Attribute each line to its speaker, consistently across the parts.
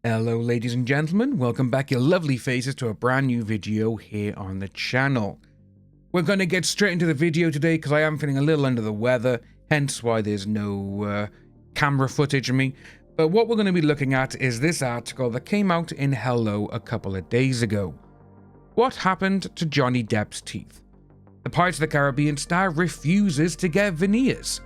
Speaker 1: Hello ladies and gentlemen, welcome back your lovely faces to a brand new video here on the channel. We're going to get straight into the video today because I am feeling a little under the weather, hence why there's no camera footage of me. But what we're going to be looking at is this article that came out in Hello a couple of days ago. What happened to Johnny Depp's teeth? The Pirates of the Caribbean star refuses to get veneers.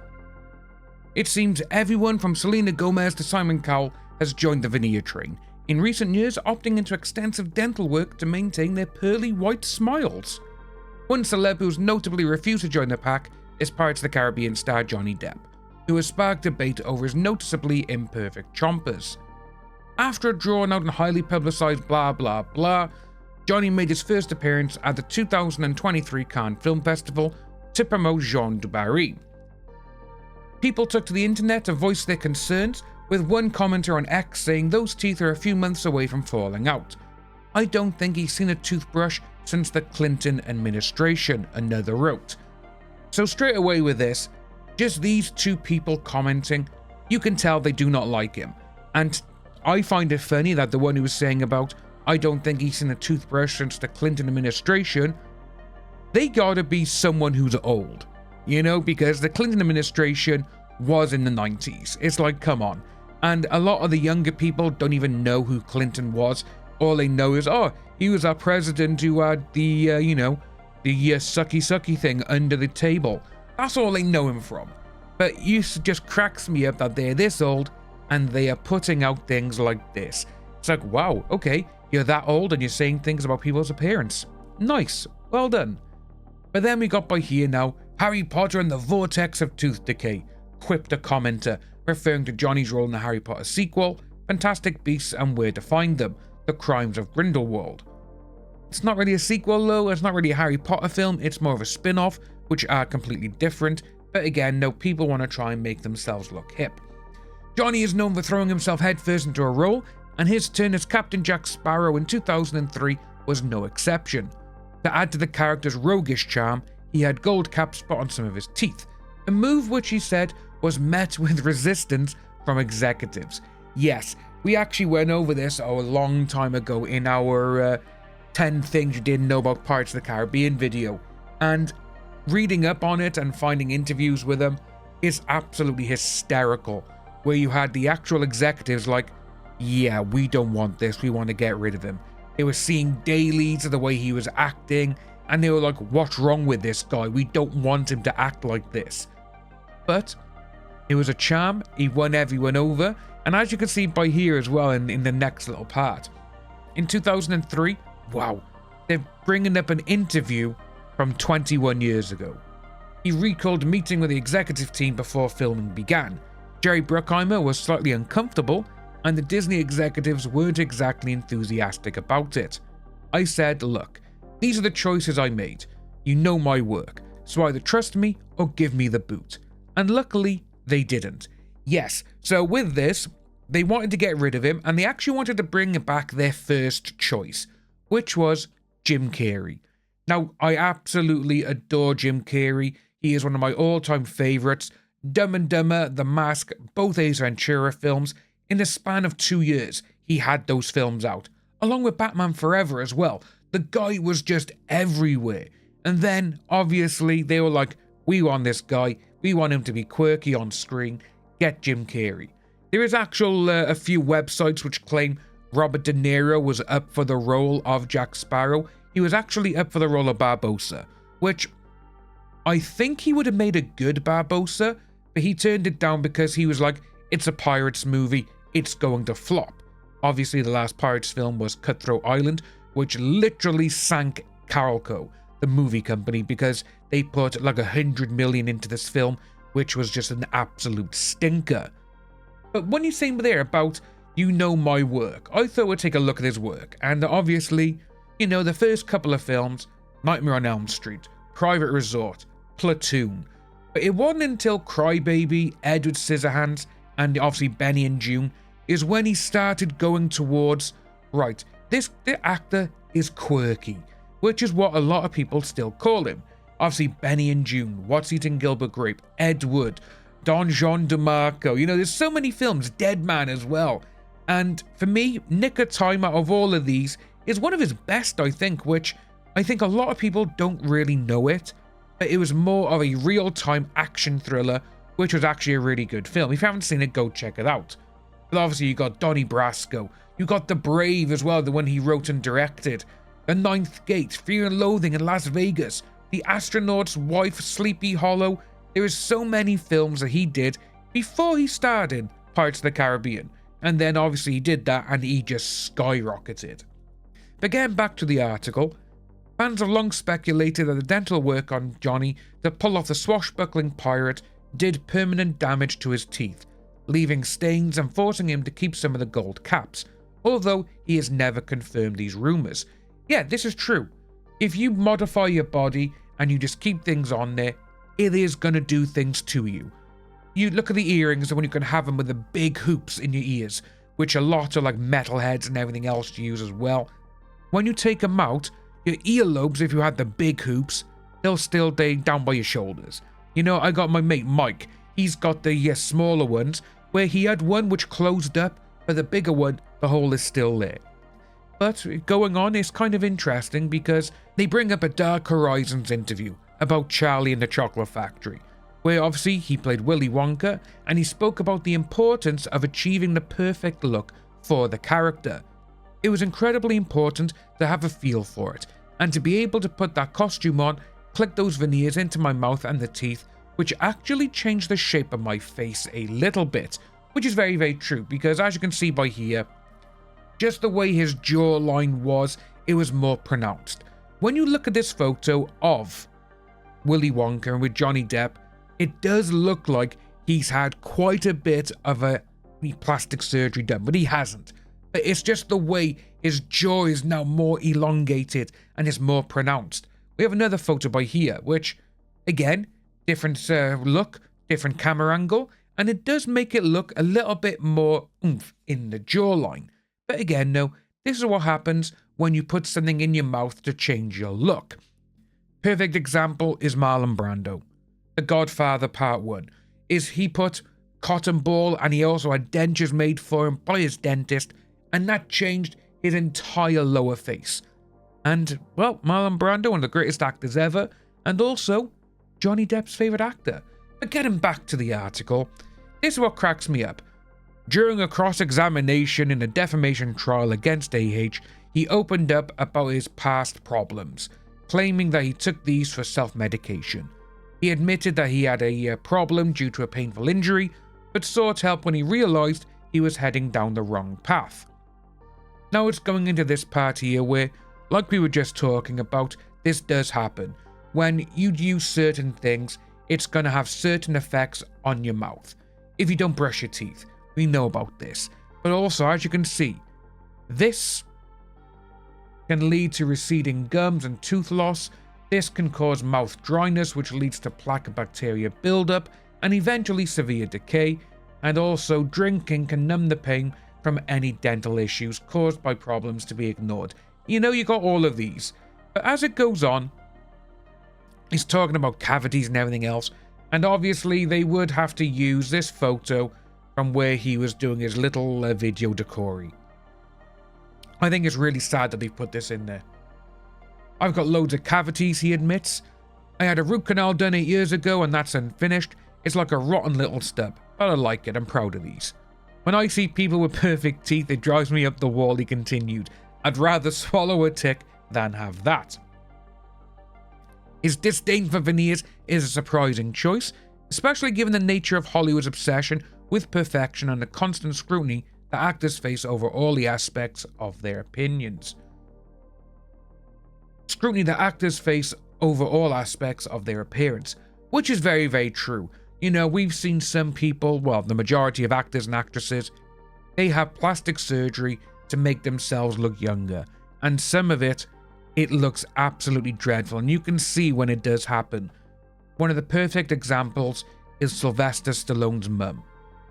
Speaker 1: It seems everyone from Selena Gomez to Simon Cowell has joined the veneer train, in recent years opting into extensive dental work to maintain their pearly white smiles. One celeb who's notably refused to join the pack is Pirates of the Caribbean star Johnny Depp, who has sparked debate over his noticeably imperfect chompers. After a drawn-out and highly publicised blah blah blah, Johnny made his first appearance at the 2023 Cannes Film Festival to promote Jean du Barry. People took to the internet to voice their concerns, with one commenter on X saying those teeth are a few months away from falling out. I don't think he's seen a toothbrush since the Clinton administration, another wrote. So straight away with this, just these two people commenting, you can tell they do not like him. And I find it funny that the one who was saying about, I don't think he's seen a toothbrush since the Clinton administration, they gotta be someone who's old. You know, because the Clinton administration was in the 90s. It's like, come on. And a lot of the younger people don't even know who Clinton was. All they know is, oh, he was our president who had the, sucky thing under the table. That's all they know him from. But it just cracks me up that they're this old and they are putting out things like this. It's like, wow, okay, you're that old and you're saying things about people's appearance. Nice, well done. But then we got by here now, Harry Potter and the Vortex of Tooth Decay, quipped a commenter, referring to Johnny's role in the Harry Potter sequel, Fantastic Beasts and Where to Find Them, The Crimes of Grindelwald. It's not really a sequel though, it's not really a Harry Potter film, it's more of a spin-off, which are completely different, but again, no, people want to try and make themselves look hip. Johnny is known for throwing himself headfirst into a role, and his turn as Captain Jack Sparrow in 2003 was no exception. To add to the character's roguish charm, he had gold cap spot on some of his teeth, a move which he said was met with resistance from executives. Yes, we actually went over this a long time ago in our 10 things you didn't know about Pirates of the Caribbean video, and reading up on it and finding interviews with them is absolutely hysterical, where you had the actual executives like, yeah, we don't want this, we want to get rid of him. They were seeing dailies of the way he was acting, and they were like, what's wrong with this guy? We don't want him to act like this. But it was a charm, he won everyone over, and as you can see by here as well in the next little part. In 2003, wow, they're bringing up an interview from 21 years ago. He recalled a meeting with the executive team before filming began. Jerry Bruckheimer was slightly uncomfortable, and the Disney executives weren't exactly enthusiastic about it. I said, look, these are the choices I made. You know my work, so either trust me or give me the boot. And luckily, they didn't. Yes, so with this, they wanted to get rid of him, and they actually wanted to bring back their first choice, which was Jim Carrey. Now, I absolutely adore Jim Carrey. He is one of my all-time favorites. Dumb and Dumber, The Mask, both Ace Ventura films. In the span of 2 years, he had those films out, along with Batman Forever as well. The guy was just everywhere. And then, obviously, they were like, we want this guy. We want him to be quirky on screen. Get Jim Carrey. There is a few websites which claim Robert De Niro was up for the role of Jack Sparrow. He was actually up for the role of Barbossa, which I think he would have made a good Barbossa, but he turned it down because he was like, it's a Pirates movie, it's going to flop. Obviously, the last Pirates film was Cutthroat Island, which literally sank Carolco, the movie company, because they put like $100 million into this film, which was just an absolute stinker. But when you're saying there about, you know my work, I thought we'd take a look at his work, and obviously, you know, the first couple of films, Nightmare on Elm Street, Private Resort, Platoon, but it wasn't until Crybaby, Edward Scissorhands, and obviously Benny and June, is when he started going towards, right, the actor is quirky, which is what a lot of people still call him. Obviously, Benny and June, What's Eating Gilbert Grape, Ed Wood, Don Juan DeMarco. You know, there's so many films, Dead Man as well. And for me, Nick of Time out of all of these is one of his best, I think, which I think a lot of people don't really know it, but it was more of a real-time action thriller, which was actually a really good film. If you haven't seen it, go check it out. But obviously you got Donnie Brasco, you got The Brave as well, the one he wrote and directed, The Ninth Gate, Fear and Loathing in Las Vegas, The Astronaut's Wife, Sleepy Hollow. There is so many films that he did before he started Pirates of the Caribbean, and then obviously he did that and he just skyrocketed. But getting back to the article, fans have long speculated that the dental work on Johnny to pull off the swashbuckling pirate did permanent damage to his teeth, leaving stains and forcing him to keep some of the gold caps, although he has never confirmed these rumours. Yeah, this is true. If you modify your body and you just keep things on there, it is going to do things to you. You look at the earrings and when you can have them with the big hoops in your ears, which a lot are like metalheads and everything else to use as well. When you take them out, your earlobes, if you had the big hoops, they'll still stay down by your shoulders. You know, I got my mate Mike. He's got the smaller ones, where he had one which closed up, but the bigger one, the hole is still there. But going on is kind of interesting because they bring up a Dark Horizons interview about Charlie and the Chocolate Factory, where obviously he played Willy Wonka, and he spoke about the importance of achieving the perfect look for the character. It was incredibly important to have a feel for it, and to be able to put that costume on, click those veneers into my mouth and the teeth, which actually changed the shape of my face a little bit, which is very, very true, because as you can see by here, just the way his jawline was, it was more pronounced. When you look at this photo of Willy Wonka with Johnny Depp, it does look like he's had quite a bit of a plastic surgery done, but he hasn't. But it's just the way his jaw is now more elongated and is more pronounced. We have another photo by here, which, again, different look, different camera angle, and it does make it look a little bit more oomph in the jawline. But again, no, this is what happens when you put something in your mouth to change your look. Perfect example is Marlon Brando. The Godfather Part 1 is he put cotton ball and he also had dentures made for him by his dentist, and that changed his entire lower face. And, well, Marlon Brando, one of the greatest actors ever, and also Johnny Depp's favourite actor. But getting back to the article, this is what cracks me up. During a cross-examination in a defamation trial against AH, he opened up about his past problems, claiming that he took these for self-medication. He admitted that he had a problem due to a painful injury, but sought help when he realised he was heading down the wrong path. Now it's going into this part here where, like we were just talking about, this does happen. When you use certain things, it's going to have certain effects on your mouth. If you don't brush your teeth, we know about this. But also, as you can see, this can lead to receding gums and tooth loss. This can cause mouth dryness, which leads to plaque and bacteria buildup and eventually severe decay. And also, drinking can numb the pain from any dental issues caused by problems to be ignored. You know, you got all of these. But as it goes on, he's talking about cavities and everything else. And obviously, they would have to use this photo from where he was doing his little video decory. I think it's really sad that they put this in there. I've got loads of cavities, he admits. I had a root canal done 8 years ago and that's unfinished. It's like a rotten little stub, but I like it. I'm proud of these. When I see people with perfect teeth, it drives me up the wall, he continued. I'd rather swallow a tick than have that. His disdain for veneers is a surprising choice, especially given the nature of Hollywood's obsession with perfection and the constant scrutiny that actors face over all the aspects of their opinions. Scrutiny that actors face over all aspects of their appearance, which is very, very true. You know, we've seen some people, well, the majority of actors and actresses, they have plastic surgery to make themselves look younger. And some of it looks absolutely dreadful. And you can see when it does happen. One of the perfect examples is Sylvester Stallone's mum.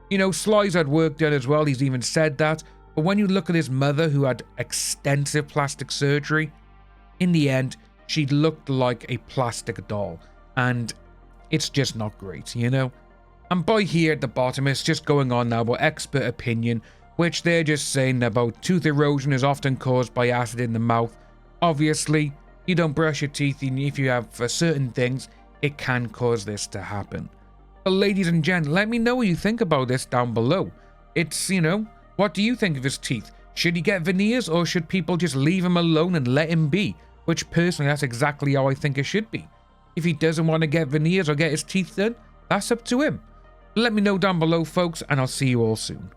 Speaker 1: You know, Sly's had work done as well. He's even said that. But when you look at his mother, who had extensive plastic surgery, in the end, she looked like a plastic doll. And it's just not great, you know? And by here at the bottom, it's just going on now about expert opinion, which they're just saying about tooth erosion is often caused by acid in the mouth. Obviously, you don't brush your teeth, and if you have certain things, it can cause this to happen. But ladies and gents, let me know what you think about this down below. It's, what do you think of his teeth? Should he get veneers, or should people just leave him alone and let him be? Which personally, that's exactly how I think it should be. If he doesn't want to get veneers or get his teeth done, that's up to him. Let me know down below, folks, and I'll see you all soon.